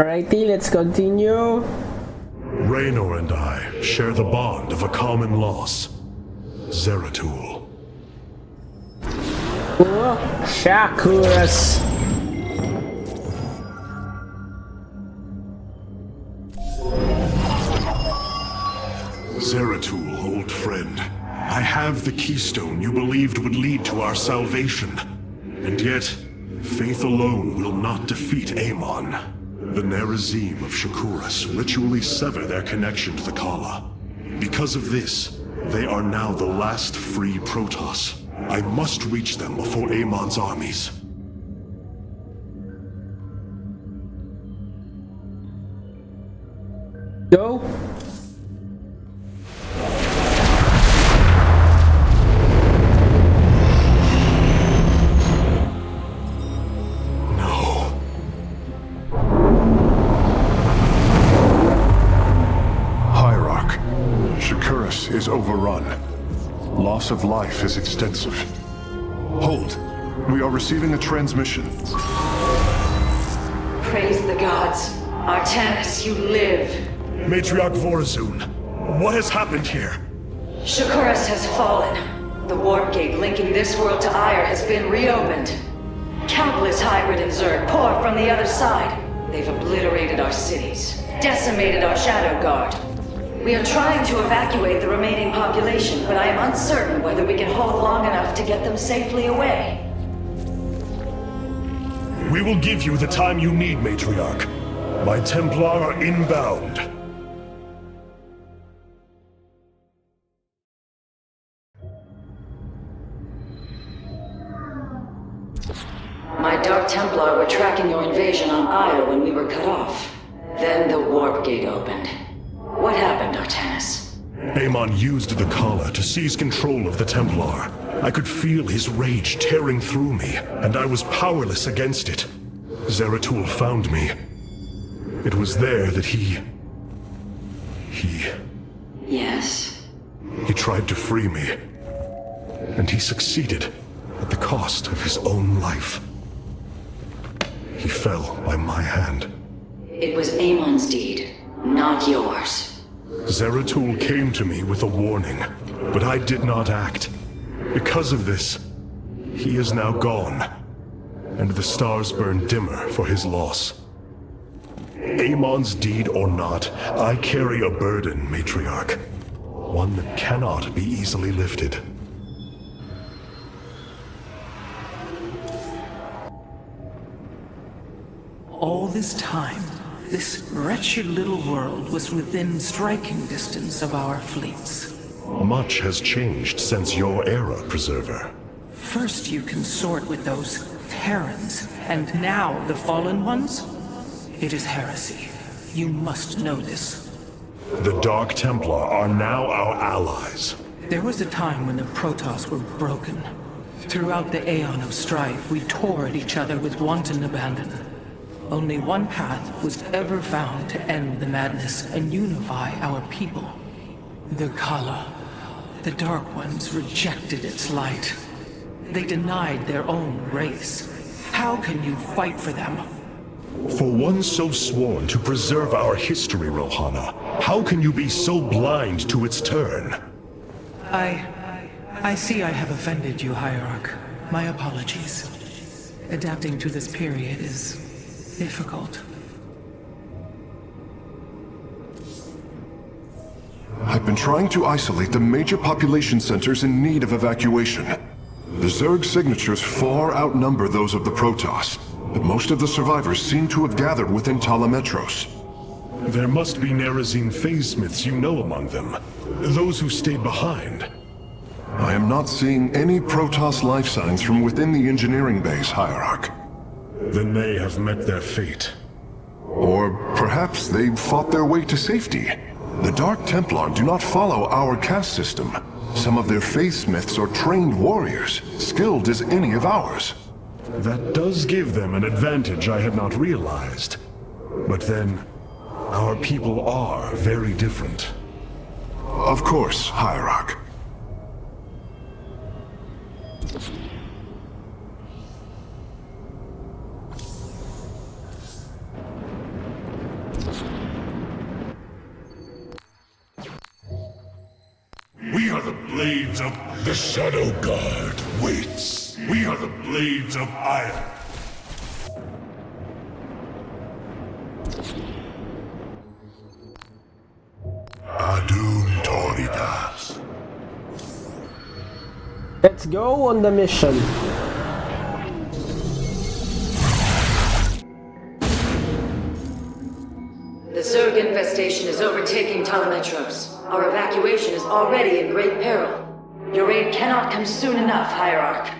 Alrighty, let's continue. Raynor and I share the bond of a common loss. Zeratul. Shakuras. Zeratul, old friend. I have the keystone you believed would lead to our salvation. And yet, faith alone will not defeat Amon. The Nerazim of Shakuras ritually sever their connection to the Kala. Because of this, they are now the last free Protoss. I must reach them before Amon's armies. Go. Shakuras is overrun. Loss of life is extensive. Hold. We are receiving a transmission. Praise the gods. Artanis, you live. Matriarch Vorazun, what has happened here? Shakuras has fallen. The warp gate linking this world to Ire has been reopened. Countless hybrid and Zerg pour from the other side. They've obliterated our cities, decimated our Shadow Guard. We are trying to evacuate the remaining population, but I am uncertain whether we can hold long enough to get them safely away. We will give you the time you need, Matriarch. My Templar are inbound. My Dark Templar were tracking your invasion on Ire when we were cut off. Then the warp gate opened. What happened, Artanis? Amon used the Kala to seize control of the Templar. I could feel his rage tearing through me, and I was powerless against it. Zeratul found me. It was there that he... Yes? He tried to free me. And he succeeded, at the cost of his own life. He fell by my hand. It was Amon's deed, not yours. Zeratul came to me with a warning, but I did not act. Because of this, he is now gone, and the stars burn dimmer for his loss. Amon's deed or not, I carry a burden, Matriarch. One that cannot be easily lifted. All this time, this wretched little world was within striking distance of our fleets. Much has changed since your era, Preserver. First you consort with those Terrans, and now the Fallen Ones? It is heresy. You must know this. The Dark Templar are now our allies. There was a time when the Protoss were broken. Throughout the aeon of strife, we tore at each other with wanton abandon. Only one path was ever found to end the madness and unify our people. The Kala. The Dark Ones rejected its light. They denied their own race. How can you fight for them? For one so sworn to preserve our history, Rohana, how can you be so blind to its turn? I see I have offended you, Hierarch. My apologies. Adapting to this period is difficult. I've been trying to isolate the major population centers in need of evacuation. The Zerg signatures far outnumber those of the Protoss, but most of the survivors seem to have gathered within Talametros. There must be Nerazim phase-smiths you know among them. Those who stayed behind. I am not seeing any Protoss life signs from within the engineering base, Hierarch. Then they have met their fate. Or perhaps they fought their way to safety. The Dark Templar do not follow our caste system. Some of their faithsmiths are trained warriors, skilled as any of ours. That does give them an advantage I had not realized. But then, our people are very different. Of course, Hierarch. blades of... The Shadow Guard waits. We are the blades of iron. Adun Toridas. Let's go on the mission. The Zerg infestation is overtaking Telemetros. Our evacuation is already in great peril. Your aid cannot come soon enough, Hierarch.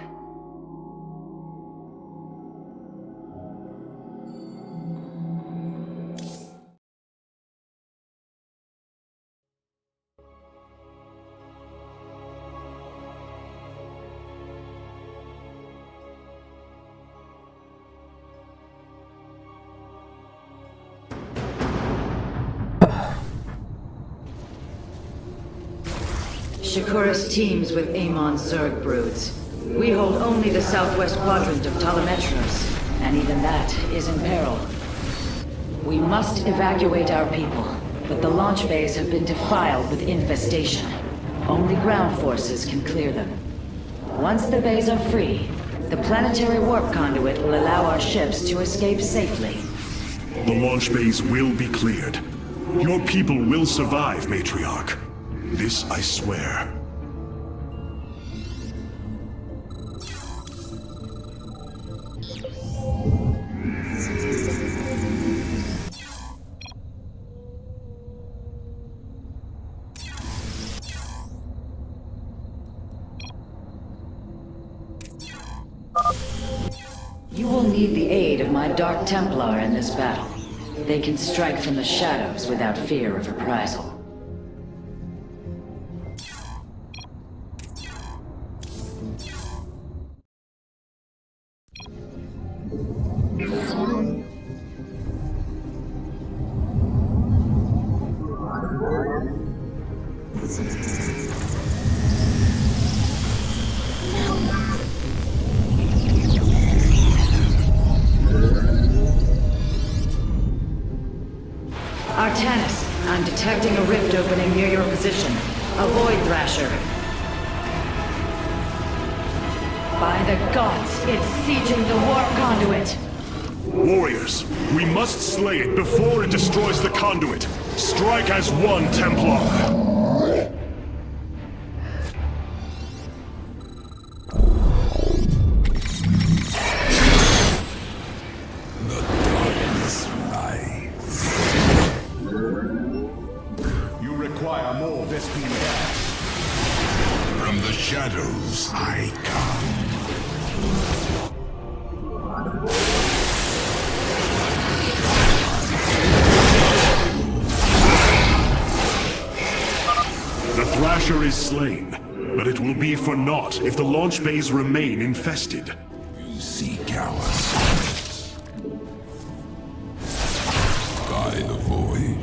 Shakuras teams with Amon's Zerg broods. We hold only the southwest quadrant of Telemetros, and even that is in peril. We must evacuate our people, but the launch bays have been defiled with infestation. Only ground forces can clear them. Once the bays are free, the planetary warp conduit will allow our ships to escape safely. The launch bays will be cleared. Your people will survive, Matriarch. This I swear. You will need the aid of my Dark Templar in this battle. They can strike from the shadows without fear of reprisal. Artanis, I'm detecting a rift opening near your position. Avoid Thrasher. By the gods, it's sieging the warp conduit! Warriors, we must slay it before it destroys the conduit. Strike as one, Templar. From the shadows I come. The Thrasher is slain, but it will be for naught if the launch bays remain infested. You seek our souls. By the void.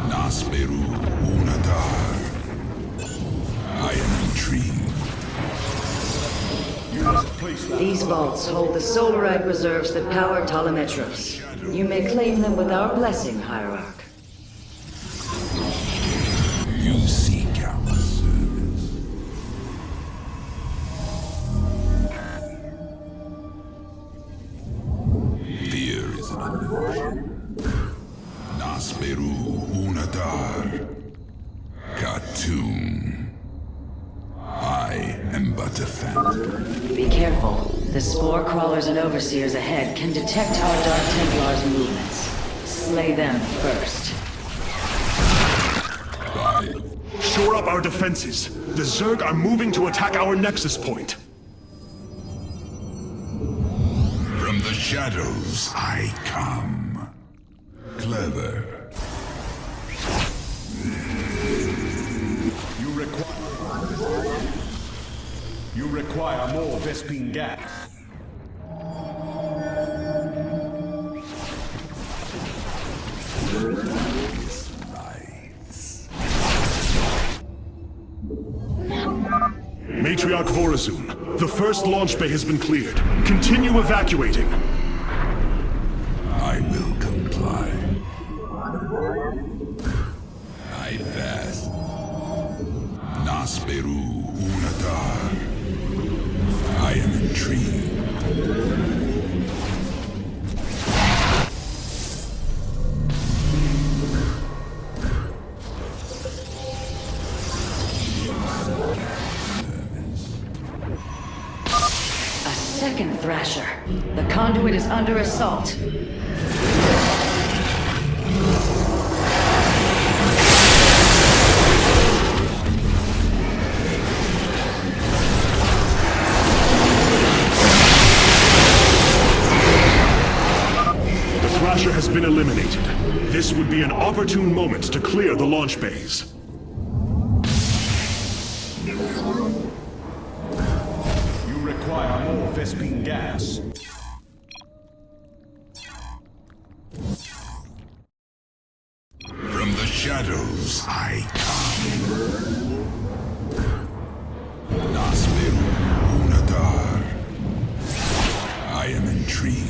Nasperu Unadar. I am intrigued. These vaults hold the solarite reserves that power Telemetros. You may claim them with our blessing, Hierarch. You seek our service. Fear is an illusion. Nasperu Unadar. Khatun. I am but a phantom. Be careful. The spore crawlers and overseers ahead can detect our Dark Templar's movements. Slay them first. Shore up our defenses. The Zerg are moving to attack our nexus point. From the shadows I come. Clever. You require more Vespine gas. Patriarch Vorazun. The first launch bay has been cleared. Continue evacuating. I will comply. I pass. Nasperu Unadar. I am intrigued. Second Thrasher. The conduit is under assault. The Thrasher has been eliminated. This would be an opportune moment to clear the launch bays. Require more Vespene gas. From the shadows I come. Nasperu Unadar. I am intrigued.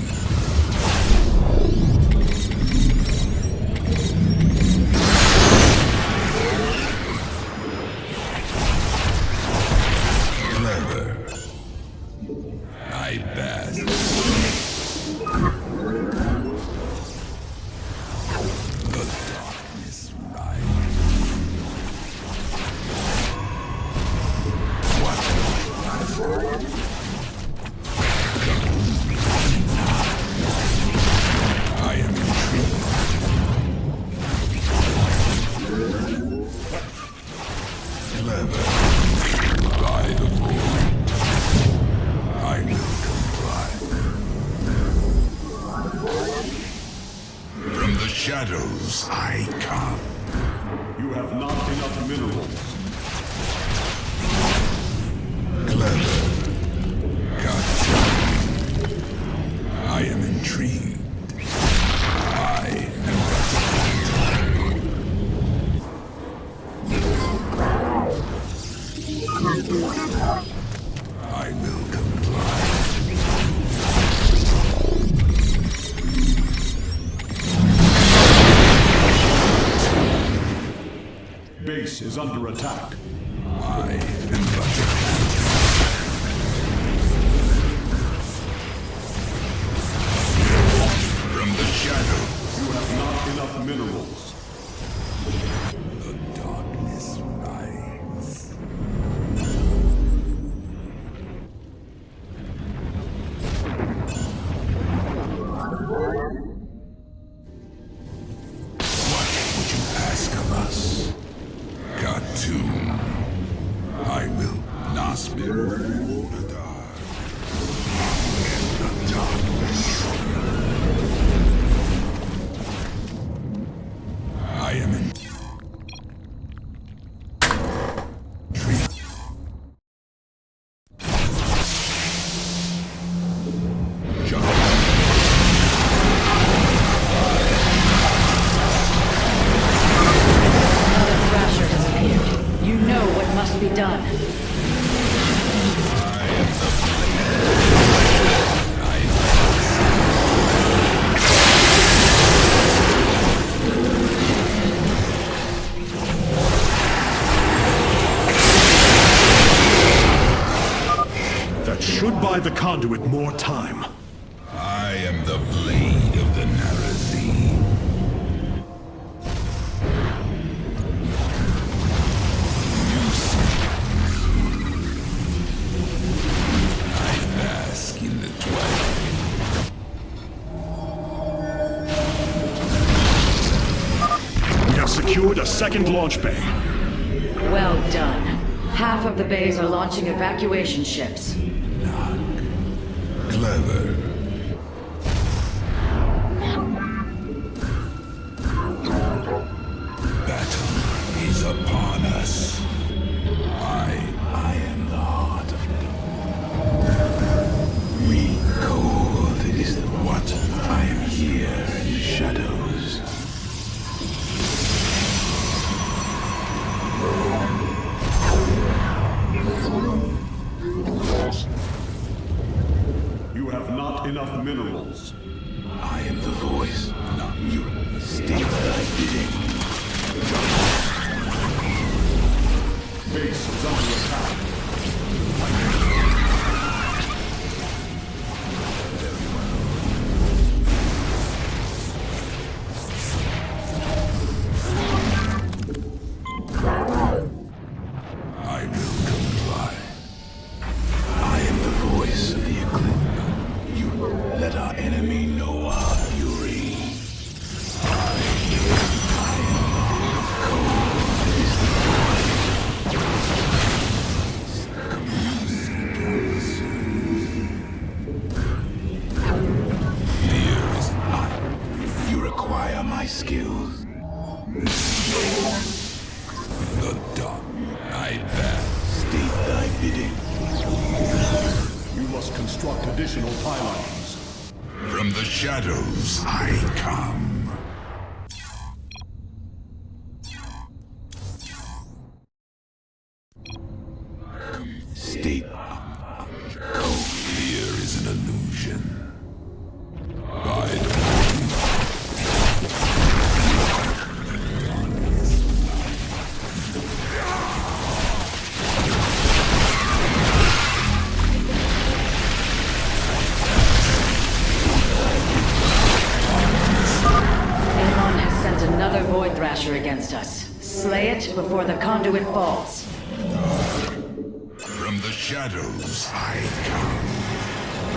Clever. I pass. The darkness rises. What? I am intrigued. Clever. By the board. I will comply. From the shadows I come. You have not enough minerals. Clever. Gotcha. I am intrigued. I will comply. Base is under attack. I am but a from the shadow. You have not enough minerals. The darkness rides. What would you ask of us? Khartoum. I will Nasbir Nadar. In the darkness. I am in tree. Another Thrasher has appeared. You know what must be done. That should buy the conduit more time. I am the blade of the Narazim. I bask in the twilight. We have secured a second launch bay. Well done. Half of the bays are launching evacuation ships. Clever. Battle is upon us. I am the heart of it. We cold is the what I am here in the shadows. not enough minerals. I am the voice, not you. State thy bidding. Base is under attack. I will comply. I am the voice of the Eclipse. You let our enemy know our fury. You require my skills. The dark. I bet. State thy bidding. You must construct additional pylons. From the shadows I come. State. Fear is an illusion. By Amon has sent another Void Thrasher against us. Slay it before the conduit falls. from the shadows I come.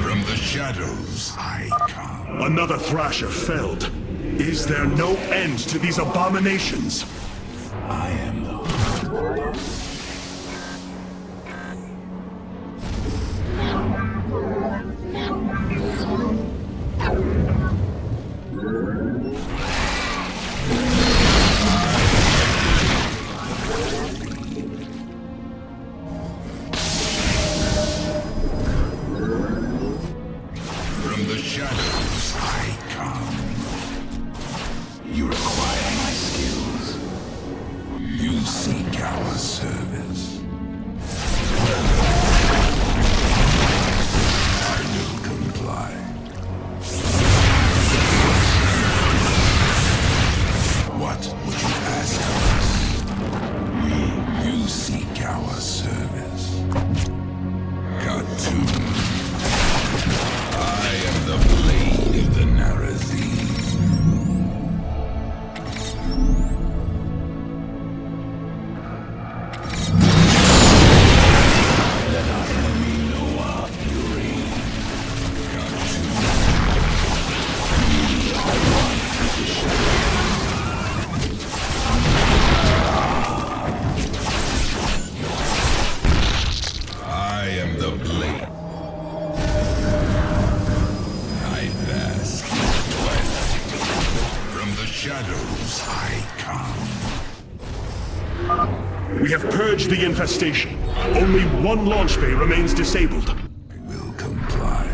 From the shadows I come. Another Thrasher felled. Is there no end to these abominations? I am the From the shadows I come. You require my skills. You seek our service. I will comply. What would you ask of us? You seek our service. Cartoon. I am the blade of the Narazim. Let our enemy know our fury. Cartoon. We are one with the shadows. I am the blade. From the shadows I come. We have purged the infestation. Only one launch bay remains disabled. I will comply.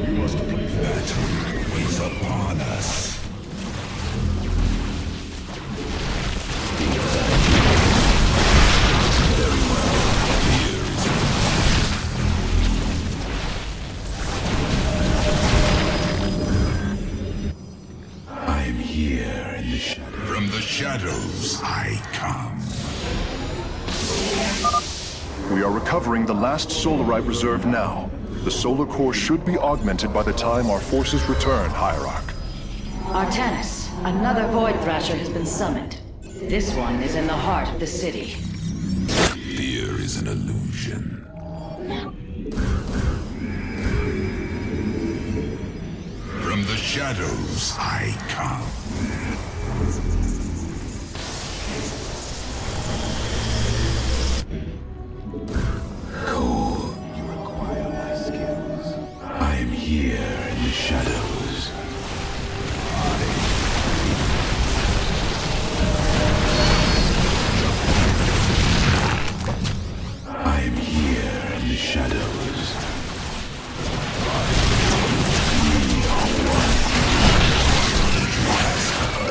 You must place Battle is upon us. I am here in the shadows. From the shadows I come. We are recovering the last Solarite reserve now. The solar core should be augmented by the time our forces return, Hierarch. Artanis, another Void Thrasher has been summoned. This one is in the heart of the city. Fear is an illusion. From the shadows I come.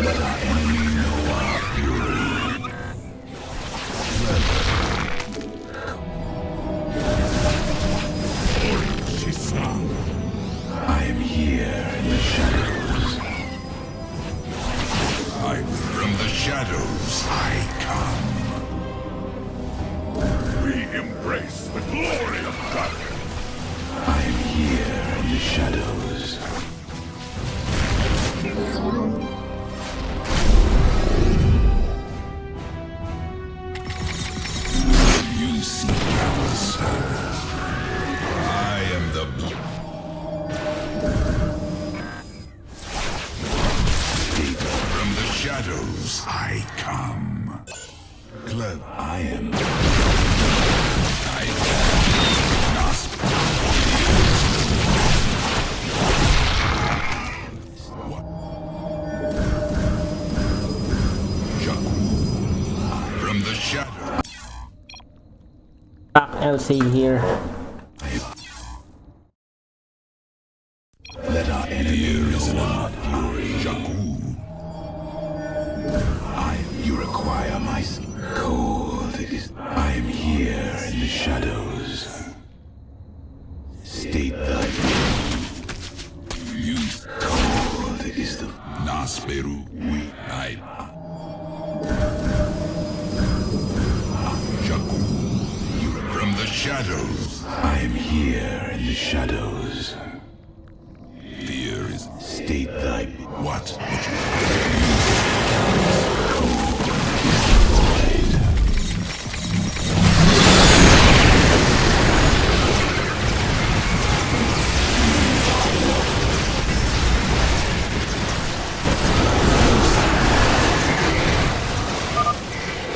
Let our enemy know our fury. I am here in the shadows. From the shadows I come. We embrace the glory of battle. I am here in the shadows. You seek our service. I am the from the shadows I come. Clever. I am. I from the shadow. Back LC here. Let our enemy know our fury. Shaku. You require my cold. I am here in the shadows. State thy use cold is the Nasperu we night. Shaku. You from the shadows. I am here in the shadows. Fear is state thy what?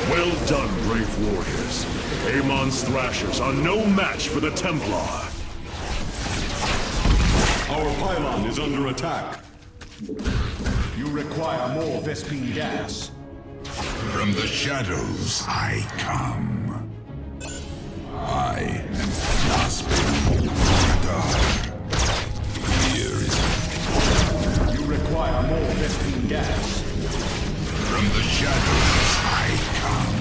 Well done, brave warriors. Amon's thrashers are no match for the Templar. Our pylon is under attack. You require more Vespine gas. From the shadows I come. I am Nasperu. Here is. You require more Vespine gas. From the shadows I come.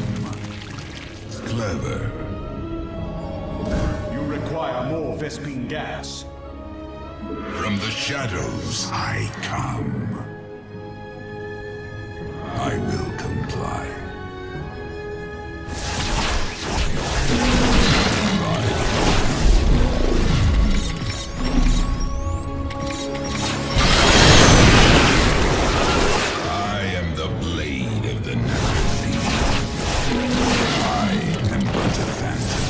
Clever. You require more Vespine gas. From the shadows I come. I will comply. I am the blade of the Nazarene. I am but a phantom.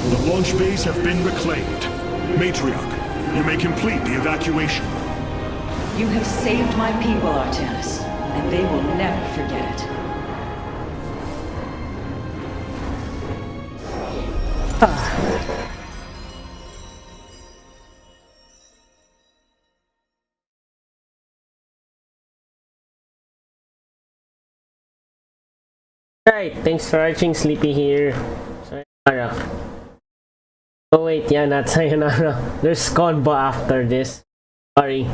The launch bays have been reclaimed. Matriarch, you may complete the evacuation. You have saved my people, Artanis, and they will never forget it. Alright, thanks for watching. Sleepy here. Sayonara. Oh wait, yeah, not sayonara. There's combo after this. Sorry.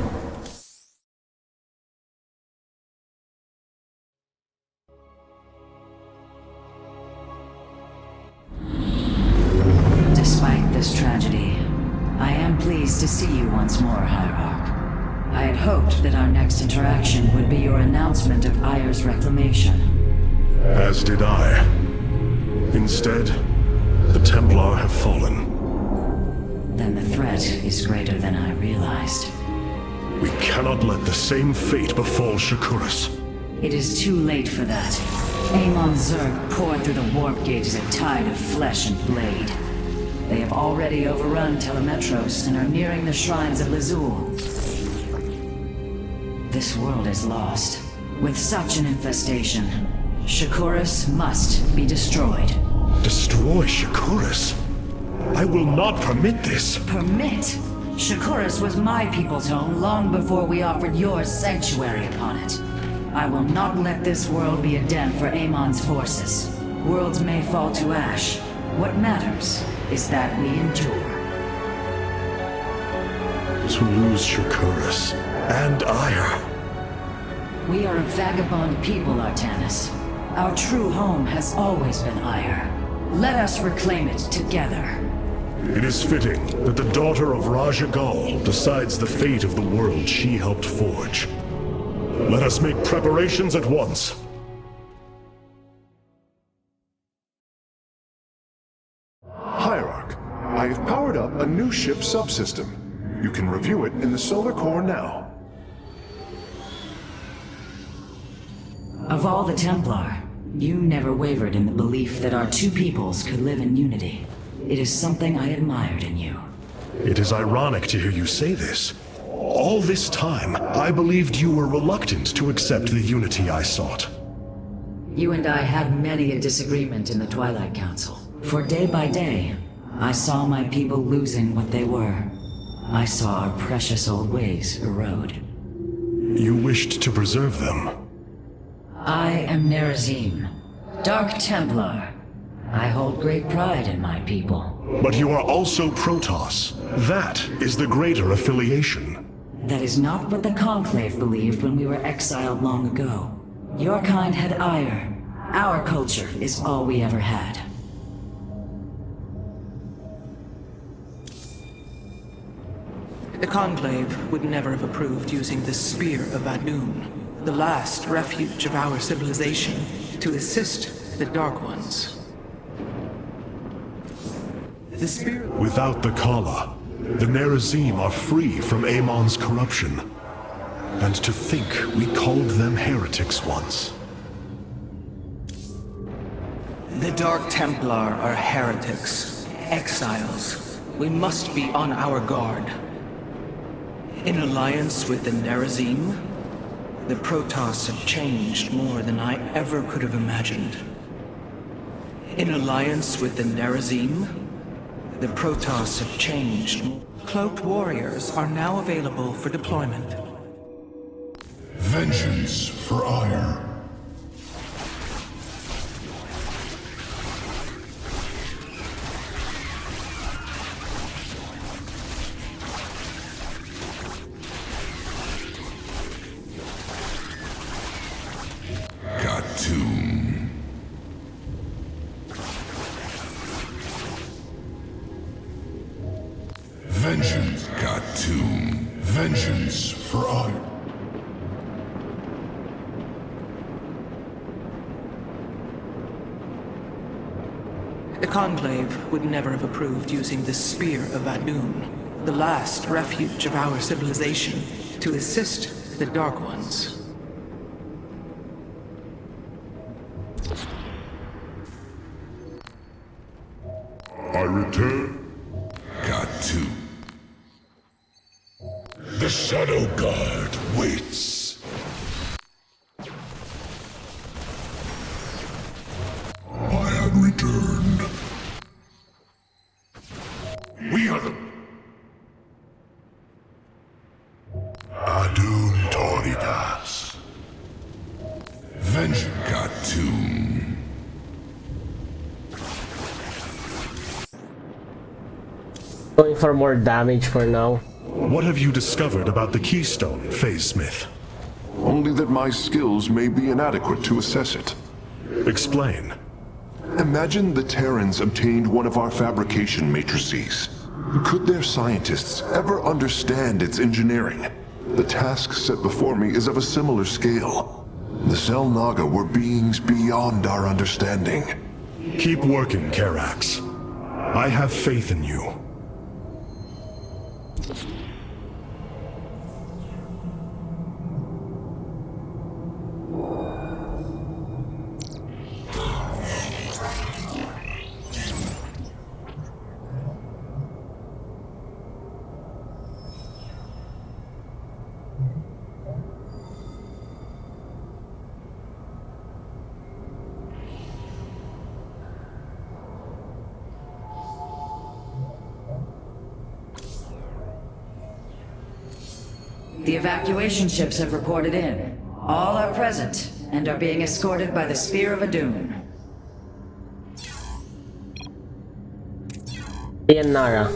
Despite this tragedy, I am pleased to see you once more, Hierarch. I had hoped that our next interaction would be your announcement of Ayer's reclamation. As did I. Instead, the Templar have fallen. Then the threat is greater than I realized. We cannot let the same fate befall Shakuras. It is too late for that. Amon's Zerg poured through the warp gate as a tide of flesh and blade. They have already overrun Telemetros and are nearing the shrines of Lazul. This world is lost. With such an infestation, Shakuras must be destroyed. Destroy Shakuras? I will not permit this. Permit? Shakuras was my people's home long before we offered yours sanctuary upon it. I will not let this world be a den for Amon's forces. Worlds may fall to ash, What matters is that we endure. To lose Shakuras and Ire. We are a vagabond people, Artanis. Our true home has always been Ire. Let us reclaim it together. It is fitting that the daughter of Raja Gal decides the fate of the world she helped forge. Let us make preparations at once. Hierarch, I have powered up a new ship subsystem. You can review it in the solar core now. Of all the Templar, you never wavered in the belief that our two peoples could live in unity. It is something I admired in you. It is ironic to hear you say this. All this time, I believed you were reluctant to accept the unity I sought. You and I had many a disagreement in the Twilight Council. For day by day, I saw my people losing what they were. I saw our precious old ways erode. You wished to preserve them. I am Nerazim, Dark Templar. I hold great pride in my people. But you are also Protoss. That is the greater affiliation. That is not what the Conclave believed when we were exiled long ago. Your kind had ire. Our culture is all we ever had. The Conclave would never have approved using the Spear of Adun, the last refuge of our civilization, to assist the Dark Ones. The Spear... Without the Kala, the Nerazim are free from Amon's corruption. And to think we called them heretics once. The Dark Templar are heretics, exiles. We must be on our guard. In alliance with the Nerazim, the Protoss have changed more than I ever could have imagined. In alliance with the Nerazim, the Protoss have changed more. Cloaked warriors are now available for deployment. Vengeance for Ire. Tomb. Vengeance, Tomb. Vengeance for Ire. The Conclave would never have approved using the Spear of Adun, the last refuge of our civilization, to assist the Dark Ones. I return. Two. The Shadow Guard waits. I have returned. We are the... Adun Toridas. Vengeance Tomb. Going for more damage for now. What have you discovered about the Keystone, Phase Smith? Only that my skills may be inadequate to assess it. Explain. Imagine the Terrans obtained one of our fabrication matrices. Could their scientists ever understand its engineering? The task set before me is of a similar scale. The Cell Naga were beings beyond our understanding. Keep working, Karax. I have faith in you. The evacuation ships have reported in. All are present and are being escorted by the Spear of Adun. Ayan, Nara.